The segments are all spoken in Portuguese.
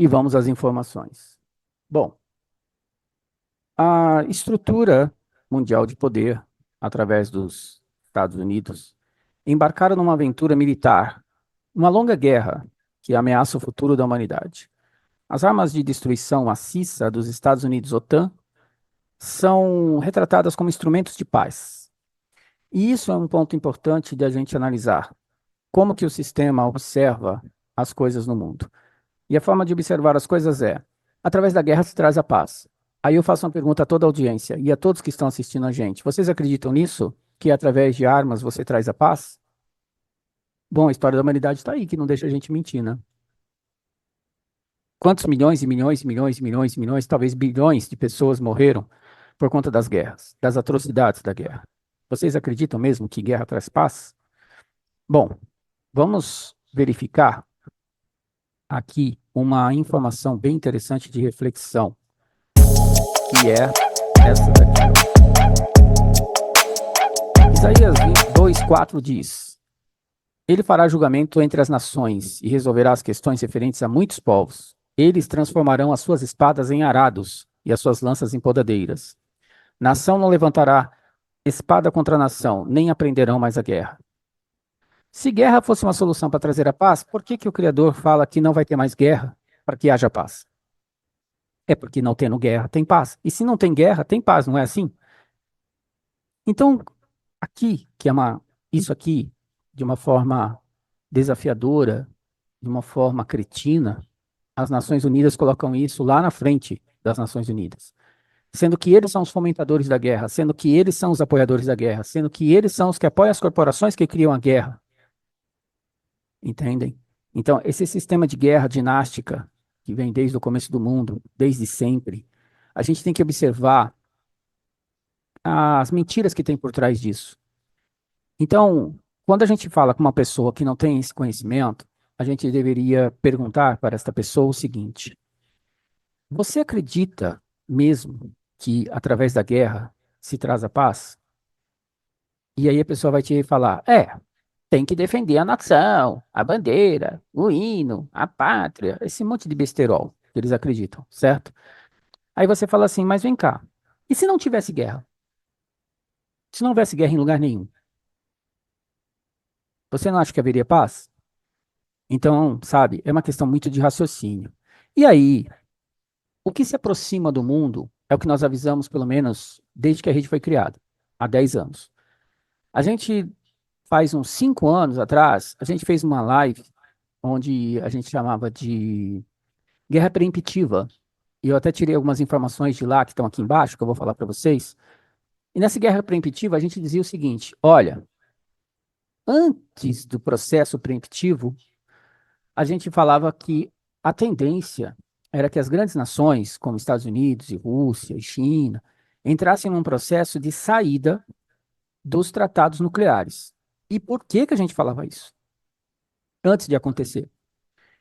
E vamos às informações. Bom, a estrutura mundial de poder, através dos Estados Unidos, embarcaram numa aventura militar, uma longa guerra que ameaça o futuro da humanidade. As armas de destruição maciça dos Estados Unidos OTAN são retratadas como instrumentos de paz. E isso é um ponto importante de a gente analisar. Como que o sistema observa as coisas no mundo? E a forma de observar as coisas é, através da guerra se traz a paz. Aí eu faço uma pergunta a toda a audiência e a todos que estão assistindo a gente. Vocês acreditam nisso? Que através de armas você traz a paz? Bom, a história da humanidade está aí, que não deixa a gente mentir, né? Quantos milhões e milhões e milhões e milhões e milhões, talvez bilhões de pessoas morreram por conta das guerras, das atrocidades da guerra? Vocês acreditam mesmo que guerra traz paz? Bom, vamos verificar aqui uma informação bem interessante de reflexão, que é essa daqui, ó. Isaías 22:4 diz: Ele fará julgamento entre as nações e resolverá as questões referentes a muitos povos. Eles transformarão as suas espadas em arados e as suas lanças em podadeiras. Nação não levantará espada contra nação, nem aprenderão mais a guerra. Se guerra fosse uma solução para trazer a paz, por que que o Criador fala que não vai ter mais guerra para que haja paz? É porque não tendo guerra tem paz. E se não tem guerra, tem paz, não é assim? Então, aqui, isso aqui, de uma forma desafiadora, de uma forma cretina, as Nações Unidas colocam isso lá na frente das Nações Unidas. Sendo que eles são os fomentadores da guerra, sendo que eles são os apoiadores da guerra, sendo que eles são os que apoiam as corporações que criam a guerra. Entendem? Então, esse sistema de guerra dinástica, que vem desde o começo do mundo, desde sempre, a gente tem que observar as mentiras que tem por trás disso. Então, quando a gente fala com uma pessoa que não tem esse conhecimento, a gente deveria perguntar para esta pessoa o seguinte: você acredita mesmo que através da guerra se traz a paz? E aí a pessoa vai te falar: tem que defender a nação, a bandeira, o hino, a pátria, esse monte de besterol que eles acreditam, certo? Aí você fala assim: mas vem cá, e se não tivesse guerra? Se não houvesse guerra em lugar nenhum, você não acha que haveria paz? Então, sabe, é uma questão muito de raciocínio. E aí, o que se aproxima do mundo é o que nós avisamos, pelo menos, desde que a rede foi criada, há 10 anos. A gente, faz uns 5 anos atrás, a gente fez uma live onde a gente chamava de guerra preemptiva. E eu até tirei algumas informações de lá que estão aqui embaixo, que eu vou falar para vocês. E nessa guerra preemptiva, a gente dizia o seguinte: olha, antes do processo preemptivo, a gente falava que a tendência era que as grandes nações, como Estados Unidos e Rússia e China, entrassem num processo de saída dos tratados nucleares. E por que que a gente falava isso? Antes de acontecer.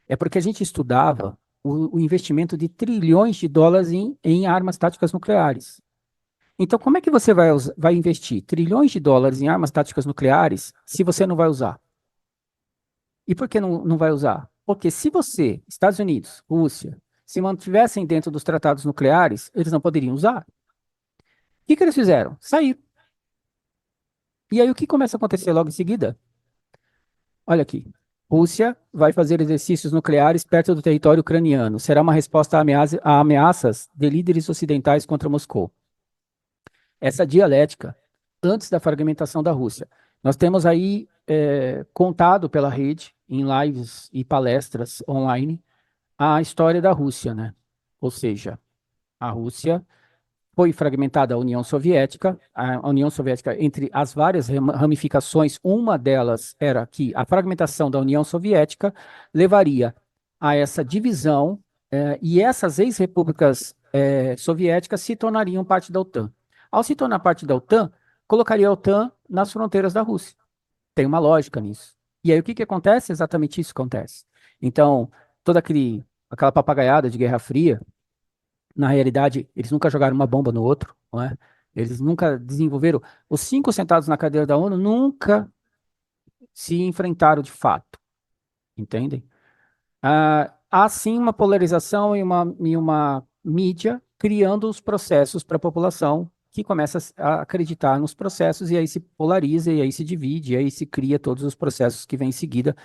É porque a gente estudava o investimento de trilhões de dólares em armas táticas nucleares. Então, como é que você vai investir trilhões de dólares em armas táticas nucleares se você não vai usar? E por que não vai usar? Porque se você, Estados Unidos, Rússia, se mantivessem dentro dos tratados nucleares, eles não poderiam usar. O que que eles fizeram? Sair. E aí o que começa a acontecer logo em seguida? Olha aqui. Rússia vai fazer exercícios nucleares perto do território ucraniano. Será uma resposta a ameaças de líderes ocidentais contra Moscou. Essa dialética, antes da fragmentação da Rússia. Nós temos aí contado pela rede, em lives e palestras online, a história da Rússia, né? Ou seja, a Rússia foi fragmentada a União Soviética. A União Soviética, entre as várias ramificações, uma delas era que a fragmentação da União Soviética levaria a essa divisão, e essas ex-repúblicas soviéticas se tornariam parte da OTAN. Ao se tornar parte da OTAN, colocaria a OTAN nas fronteiras da Rússia. Tem uma lógica nisso. E aí o que que acontece? Exatamente isso acontece. Então, toda aquela papagaiada de Guerra Fria, na realidade, eles nunca jogaram uma bomba no outro, não é? Eles nunca desenvolveram. Os 5 sentados na cadeira da ONU nunca se enfrentaram de fato, entendem? há sim uma polarização e uma mídia criando os processos para a população que começa a acreditar nos processos e aí se polariza e aí se divide e aí se cria todos os processos que vêm em seguida,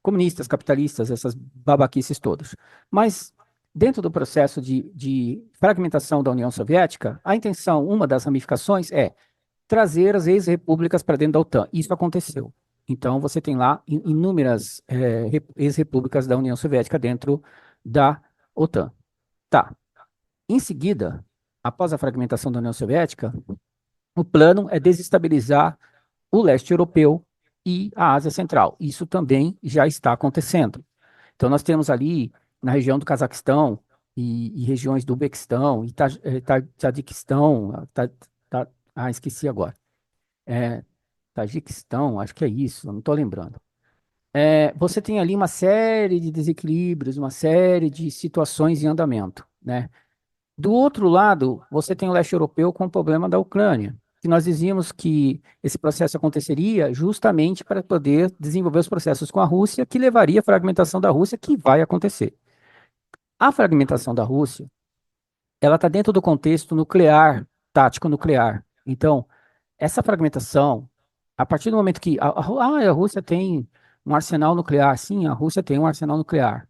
comunistas, capitalistas, essas babaquices todas. Mas dentro do processo de fragmentação da União Soviética, a intenção, uma das ramificações é trazer as ex-repúblicas para dentro da OTAN. Isso aconteceu. Então, você tem lá inúmeras ex-repúblicas da União Soviética dentro da OTAN. Tá. Em seguida, após a fragmentação da União Soviética, o plano é desestabilizar o leste europeu e a Ásia Central. Isso também já está acontecendo. Então, nós temos ali, na região do Cazaquistão e regiões do Uzbequistão e Tadiquistão, esqueci agora. É, Tajiquistão, acho que é isso, não estou lembrando. Você tem ali uma série de desequilíbrios, uma série de situações em andamento, né? Do outro lado, você tem o leste europeu com o problema da Ucrânia, que nós dizíamos que esse processo aconteceria justamente para poder desenvolver os processos com a Rússia, que levaria à fragmentação da Rússia, que vai acontecer. A fragmentação da Rússia, ela está dentro do contexto nuclear, tático nuclear. Então, essa fragmentação, a partir do momento que a Rússia tem um arsenal nuclear, sim, a Rússia tem um arsenal nuclear.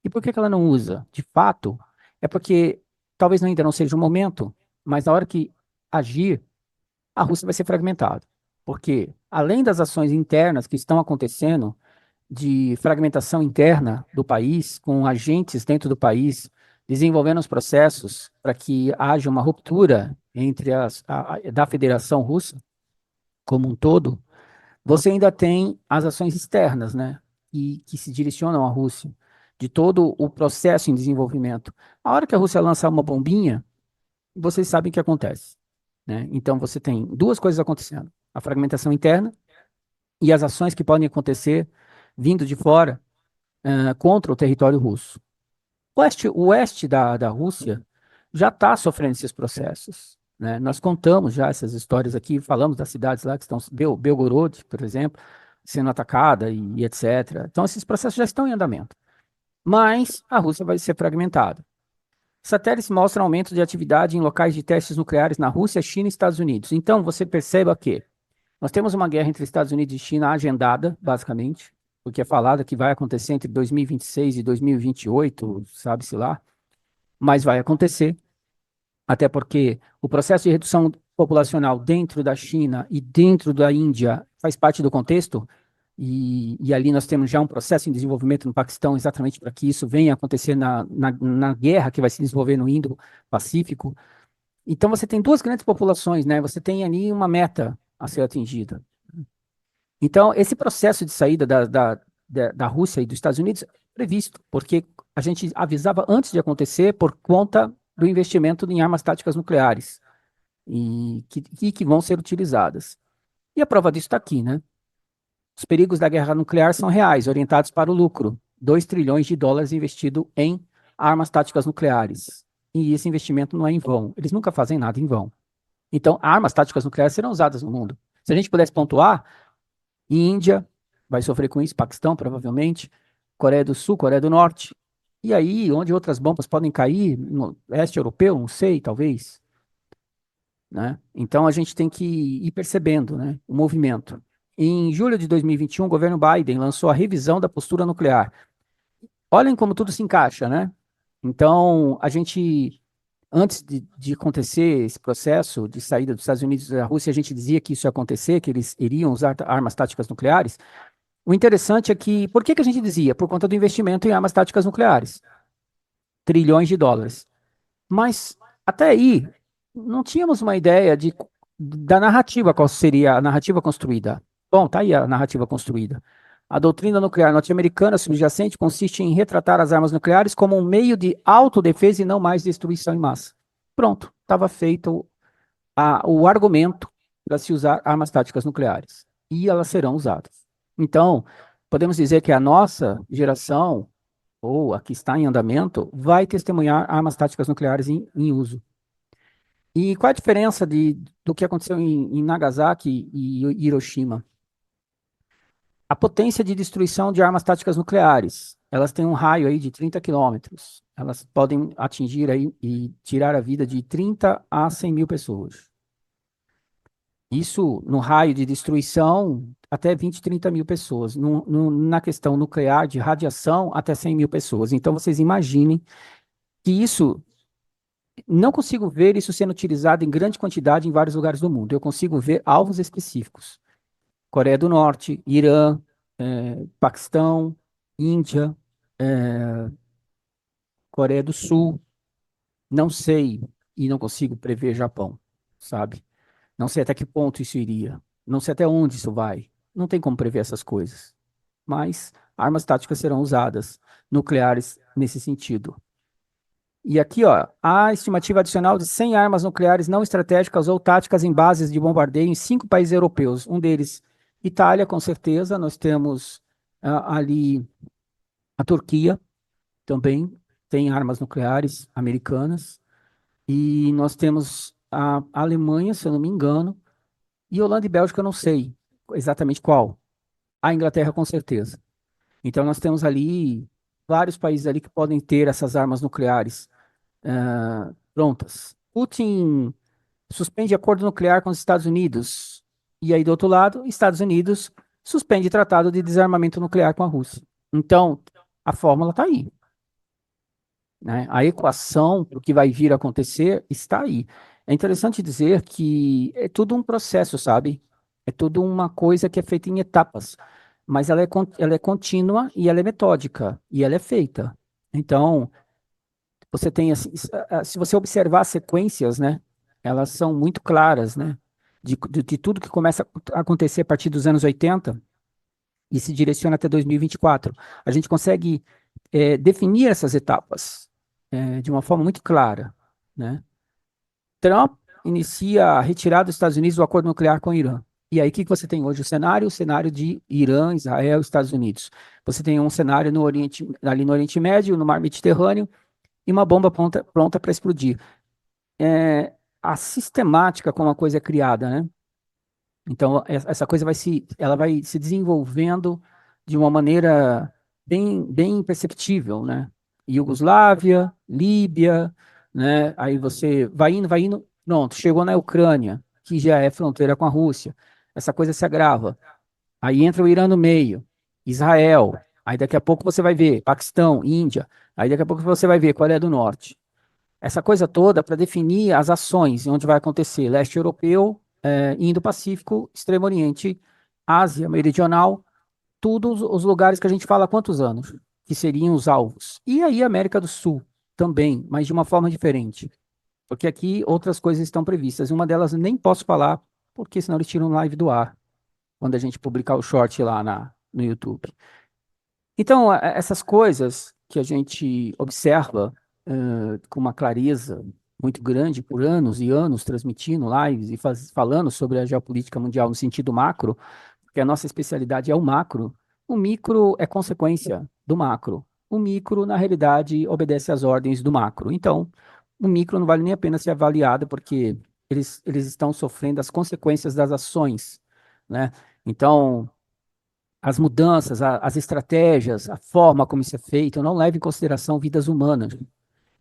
E por que que ela não usa? De fato, é porque talvez ainda não seja o momento, mas na hora que agir, a Rússia vai ser fragmentada. Porque, além das ações internas que estão acontecendo, de fragmentação interna do país, com agentes dentro do país, desenvolvendo os processos para que haja uma ruptura entre da Federação Russa como um todo, você ainda tem as ações externas, né, que se direcionam à Rússia, de todo o processo em desenvolvimento. A hora que a Rússia lançar uma bombinha, vocês sabem o que acontece, né? Então você tem duas coisas acontecendo: a fragmentação interna e as ações que podem acontecer vindo de fora, contra o território russo. O oeste da Rússia já está sofrendo esses processos, né? Nós contamos já essas histórias aqui, falamos das cidades lá que estão, Belgorod, por exemplo, sendo atacada e etc. Então, esses processos já estão em andamento. Mas a Rússia vai ser fragmentada. Satélites mostram aumento de atividade em locais de testes nucleares na Rússia, China e Estados Unidos. Então, você perceba que nós temos uma guerra entre Estados Unidos e China agendada, basicamente, porque é falado que vai acontecer entre 2026 e 2028, sabe-se lá, mas vai acontecer, até porque o processo de redução populacional dentro da China e dentro da Índia faz parte do contexto, e ali nós temos já um processo em desenvolvimento no Paquistão exatamente para que isso venha a acontecer na guerra que vai se desenvolver no Indo-Pacífico. Então você tem duas grandes populações, né? Você tem ali uma meta a ser atingida. Então, esse processo de saída da Rússia e dos Estados Unidos é previsto, porque a gente avisava antes de acontecer por conta do investimento em armas táticas nucleares e que vão ser utilizadas. E a prova disso está aqui, né? Os perigos da guerra nuclear são reais, orientados para o lucro. 2 trilhões de dólares investido em armas táticas nucleares. E esse investimento não é em vão. Eles nunca fazem nada em vão. Então, armas táticas nucleares serão usadas no mundo. Se a gente pudesse pontuar, Índia vai sofrer com isso, Paquistão, provavelmente, Coreia do Sul, Coreia do Norte. E aí, onde outras bombas podem cair? No leste europeu, não sei, talvez. Né? Então, a gente tem que ir percebendo, né, o movimento. Em julho de 2021, o governo Biden lançou a revisão da postura nuclear. Olhem como tudo se encaixa, né? Então, a gente, antes de acontecer esse processo de saída dos Estados Unidos da Rússia, a gente dizia que isso ia acontecer, que eles iriam usar armas táticas nucleares. O interessante é que, por que que a gente dizia? Por conta do investimento em armas táticas nucleares. Trilhões de dólares. Mas, até aí, não tínhamos uma ideia da narrativa, qual seria a narrativa construída. Bom, tá aí a narrativa construída. A doutrina nuclear norte-americana subjacente consiste em retratar as armas nucleares como um meio de autodefesa e não mais destruição em massa. Pronto, estava feito o argumento para se usar armas táticas nucleares. E elas serão usadas. Então, podemos dizer que a nossa geração, ou a que está em andamento, vai testemunhar armas táticas nucleares em uso. E qual a diferença do que aconteceu em Nagasaki e Hiroshima? A potência de destruição de armas táticas nucleares. elas têm um raio aí de 30 quilômetros. Elas podem atingir aí e tirar a vida de 30 a 100 mil pessoas. Isso no raio de destruição, até 20, 30 mil pessoas. Na questão nuclear de radiação, até 100 mil pessoas. Então, vocês imaginem que isso, não consigo ver isso sendo utilizado em grande quantidade em vários lugares do mundo. Eu consigo ver alvos específicos. Coreia do Norte, Irã, Paquistão, Índia, Coreia do Sul. Não sei e não consigo prever Japão, sabe? Não sei até que ponto isso iria. Não sei até onde isso vai. Não tem como prever essas coisas. Mas armas táticas serão usadas, nucleares nesse sentido. E aqui, ó, a estimativa adicional de 100 armas nucleares não estratégicas ou táticas em bases de bombardeio em 5 países europeus. Um deles, Itália, com certeza. Nós temos ali a Turquia, também tem armas nucleares americanas. E nós temos a Alemanha, se eu não me engano, e Holanda e Bélgica, eu não sei exatamente qual. A Inglaterra, com certeza. Então, nós temos ali vários países ali que podem ter essas armas nucleares prontas. Putin suspende acordo nuclear com os Estados Unidos. E aí, do outro lado, Estados Unidos suspende tratado de desarmamento nuclear com a Rússia. Então, a fórmula está aí, né? A equação para o que vai vir a acontecer está aí. É interessante dizer que é tudo um processo, sabe? É tudo uma coisa que é feita em etapas, mas ela é contínua e ela é metódica e ela é feita. Então, você tem assim, se você observar as sequências, né? Elas são muito claras, né? De tudo que começa a acontecer a partir dos anos 80 e se direciona até 2024. A gente consegue definir essas etapas de uma forma muito clara, né? Trump inicia a retirada dos Estados Unidos do acordo nuclear com o Irã. E aí, o que que você tem hoje? O cenário de Irã, Israel, Estados Unidos. Você tem um cenário no Oriente, ali no Oriente Médio, no Mar Mediterrâneo, e uma bomba pronta para explodir. A sistemática como a coisa é criada, né? Então, essa coisa ela vai se desenvolvendo de uma maneira bem perceptível, né? Iugoslávia, Líbia, né? Aí você vai indo, pronto, chegou na Ucrânia, que já é fronteira com a Rússia. Essa coisa se agrava. Aí entra o Irã no meio, Israel. Aí daqui a pouco você vai ver Paquistão, Índia. Aí daqui a pouco você vai ver Coreia do Norte. Essa coisa toda para definir as ações, onde vai acontecer leste europeu, Indo-Pacífico, Extremo Oriente, Ásia Meridional, tudo os lugares que a gente fala há quantos anos, que seriam os alvos. E aí América do Sul também, mas de uma forma diferente, porque aqui outras coisas estão previstas. Uma delas nem posso falar, porque senão eles tiram live do ar, quando a gente publicar o short lá no YouTube. Então, essas coisas que a gente observa com uma clareza muito grande por anos e anos, transmitindo lives e falando sobre a geopolítica mundial no sentido macro, porque a nossa especialidade é o macro, o micro é consequência do macro. O micro, na realidade, obedece às ordens do macro. Então, o micro não vale nem a pena ser avaliado, porque eles estão sofrendo as consequências das ações, né? Então, as mudanças, as estratégias, a forma como isso é feito, não leva em consideração vidas humanas.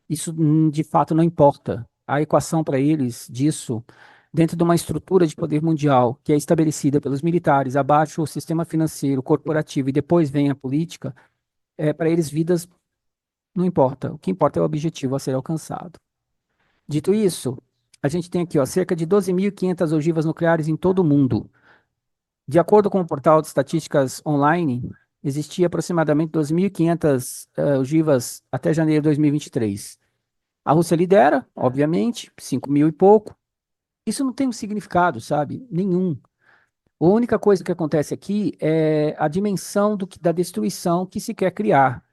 Isso, de fato, não importa. A equação para eles disso, dentro de uma estrutura de poder mundial que é estabelecida pelos militares, abaixo o sistema financeiro, corporativo e depois vem a política, para eles vidas não importa. O que importa é o objetivo a ser alcançado. Dito isso, a gente tem aqui ó, cerca de 12.500 ogivas nucleares em todo o mundo. De acordo com o portal de estatísticas online, existia aproximadamente 12.500 ogivas até janeiro de 2023. A Rússia lidera, obviamente, 5 mil e pouco. Isso não tem um significado, sabe? Nenhum. A única coisa que acontece aqui é a dimensão da destruição que se quer criar.